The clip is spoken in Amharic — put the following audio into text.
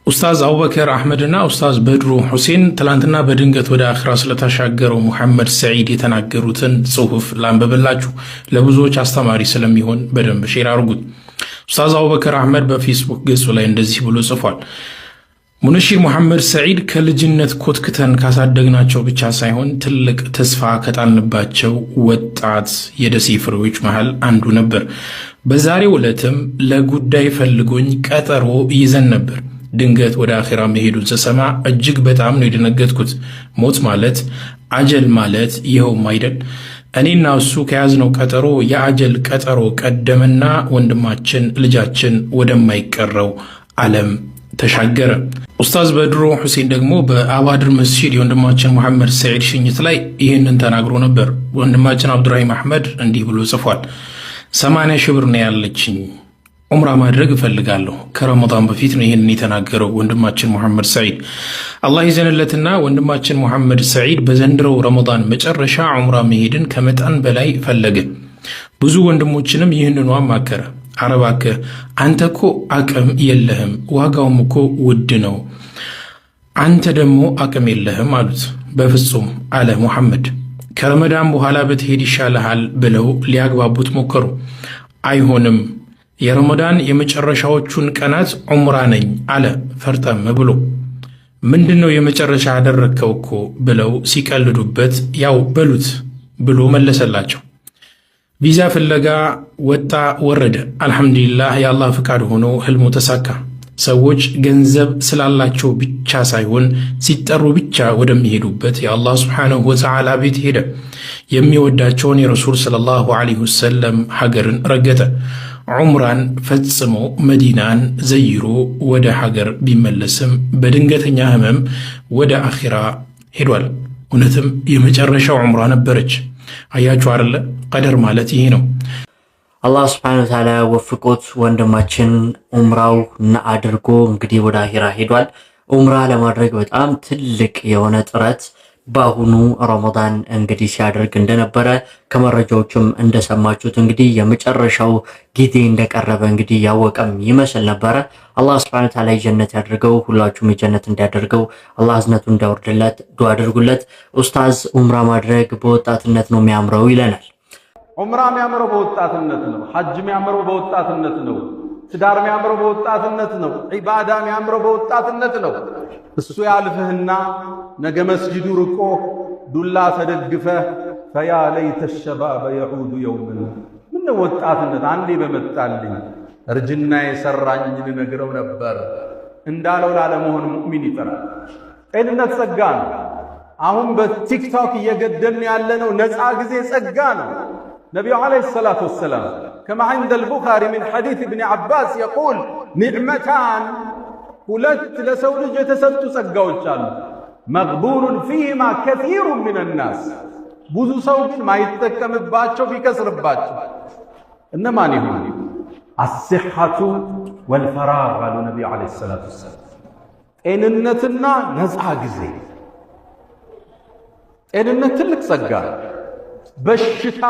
ኡስታዝ አቡበከር አህመድና ኡስታዝ በድሩ ሁሴን ትላንትና በድንገት ወደ አኺራ ስለተሻገረው ሙሐመድ ሰዒድ የተናገሩትን ጽሑፍ ላንብብላችሁ። ለብዙዎች አስተማሪ ስለሚሆን በደንብ ሼር አድርጉት። ኡስታዝ አቡበከር አህመድ በፌስቡክ ገጹ ላይ እንደዚህ ብሎ ጽፏል። ሙነሺር ሙሐመድ ሰዒድ ከልጅነት ኮትክተን ካሳደግናቸው ብቻ ሳይሆን ትልቅ ተስፋ ከጣልንባቸው ወጣት የደሴ ፍሬዎች መሃል አንዱ ነበር። በዛሬው ዕለትም ለጉዳይ ፈልጎኝ ቀጠሮ ይዘን ነበር። ድንገት ወደ አኺራ መሄዱን ስሰማ እጅግ በጣም ነው የደነገጥኩት። ሞት ማለት አጀል ማለት ይኸውም አይደል? እኔና እሱ ከያዝነው ቀጠሮ የአጀል ቀጠሮ ቀደመና ወንድማችን ልጃችን ወደማይቀረው ዓለም ተሻገረ። ኡስታዝ በድሩ ሁሴን ደግሞ በአባድር መስጂድ የወንድማችን ሙሐመድ ሰዒድ ሽኝት ላይ ይህንን ተናግሮ ነበር። ወንድማችን አብዱራሂም አህመድ እንዲህ ብሎ ጽፏል። 80 ሺህ ብር ነው ያለችኝ፣ ዑምራ ማድረግ እፈልጋለሁ። ከረመዳን በፊት ነው ይህንን የተናገረው ወንድማችን ሙሐመድ ሰዒድ። አላህ ይዘንለትና ወንድማችን ሙሐመድ ሰዒድ በዘንድሮው ረመዳን መጨረሻ ዑምራ መሄድን ከመጠን በላይ ፈለገ። ብዙ ወንድሞችንም ይህንኑ አማከረ። አረባክህ አንተ እኮ አቅም የለህም፣ ዋጋውም እኮ ውድ ነው፣ አንተ ደግሞ አቅም የለህም አሉት። በፍጹም አለ ሙሐመድ፣ ከረመዳን በኋላ ብትሄድ ይሻልሃል ብለው ሊያግባቡት ሞከሩ። አይሆንም፣ የረመዳን የመጨረሻዎቹን ቀናት ዑምራ ነኝ አለ ፈርጠም ብሎ። ምንድነው የመጨረሻ ያደረግከው እኮ ብለው ሲቀልዱበት ያው በሉት ብሎ መለሰላቸው። ቪዛ ፍለጋ ወጣ ወረደ። አልሐምዱሊላህ የአላህ ፍቃድ ሆኖ ህልሙ ተሳካ። ሰዎች ገንዘብ ስላላቸው ብቻ ሳይሆን ሲጠሩ ብቻ ወደሚሄዱበት የአላህ ሱብሓነሁ ወተዓላ ቤት ሄደ። የሚወዳቸውን የረሱል ሰለላሁ ዐለይሂ ወሰለም ሀገርን ረገጠ። ዑምራን ፈጽሞ መዲናን ዘይሮ ወደ ሀገር ቢመለስም በድንገተኛ ህመም ወደ አኺራ ሄዷል። እውነትም የመጨረሻው ዑምራ ነበረች። አያችሁ አይደለ? ቀደር ማለት ይሄ ነው። አላህ ሱብሓነሁ ወተዓላ ወፍቆት ወንድማችን ዑምራው አድርጎ እንግዲህ ወደ አኺራ ሄዷል። ዑምራ ለማድረግ በጣም ትልቅ የሆነ ጥረት በአሁኑ ረመዳን እንግዲህ ሲያደርግ እንደነበረ ከመረጃዎችም እንደሰማችሁት እንግዲህ የመጨረሻው ጊዜ እንደቀረበ እንግዲህ ያወቀም ይመስል ነበረ። አላህ ሱብሓነሁ ወተዓላ ጀነት ያድርገው፣ ሁላችሁም የጀነት እንዲያደርገው አላህ እዝነቱን እንዲያወርድለት ዱዓ አድርጉለት። ኡስታዝ ዑምራ ማድረግ በወጣትነት ነው የሚያምረው ይለናል። ዑምራ የሚያምረው በወጣትነት ነው። ሐጅ የሚያምረው በወጣትነት ነው። ትዳር የሚያምረው በወጣትነት ነው። ዒባዳ የሚያምረው በወጣትነት ነው። እሱ ያልፍህና ነገ መስጂዱ ርቆ ዱላ ተደግፈህ ፈያ ለይተ ሸባበ የዑዱ የውምን ምን ወጣትነት አንዴ በመጣልኝ እርጅና የሰራኝ ልነግረው ነበር እንዳለው ላለመሆን ሙእሚን ይጠራል። ጤንነት ጸጋ ነው። አሁን በቲክቶክ እየገደልን ያለነው ነፃ ጊዜ ጸጋ ነው። ነቢዩ ዓለይሂ ሰላቱ ወሰላም ከማ ዐንደ አልቡኻሪ ሚን ሐዲስ ኢብኒ ዓባስ የቁል ኒዕመታን ሁለት ለሰው ልጅ የተሰጡ ጸጋዎች አሉ። መግቡኑን ፊሂማ ከሲሩን ሚነ ናስ ብዙ ሰው ግን ማይጠቀምባቸው ቢከስርባቸው እነማን ይሆኑ? አስሐቱ ወልፈራግ አሉ ነቢዩ ዓለይሂ ሰላቱ ወሰላም። ጤንነትና ነፃ ጊዜ። ጤንነት ትልቅ ጸጋ፣ በሽታ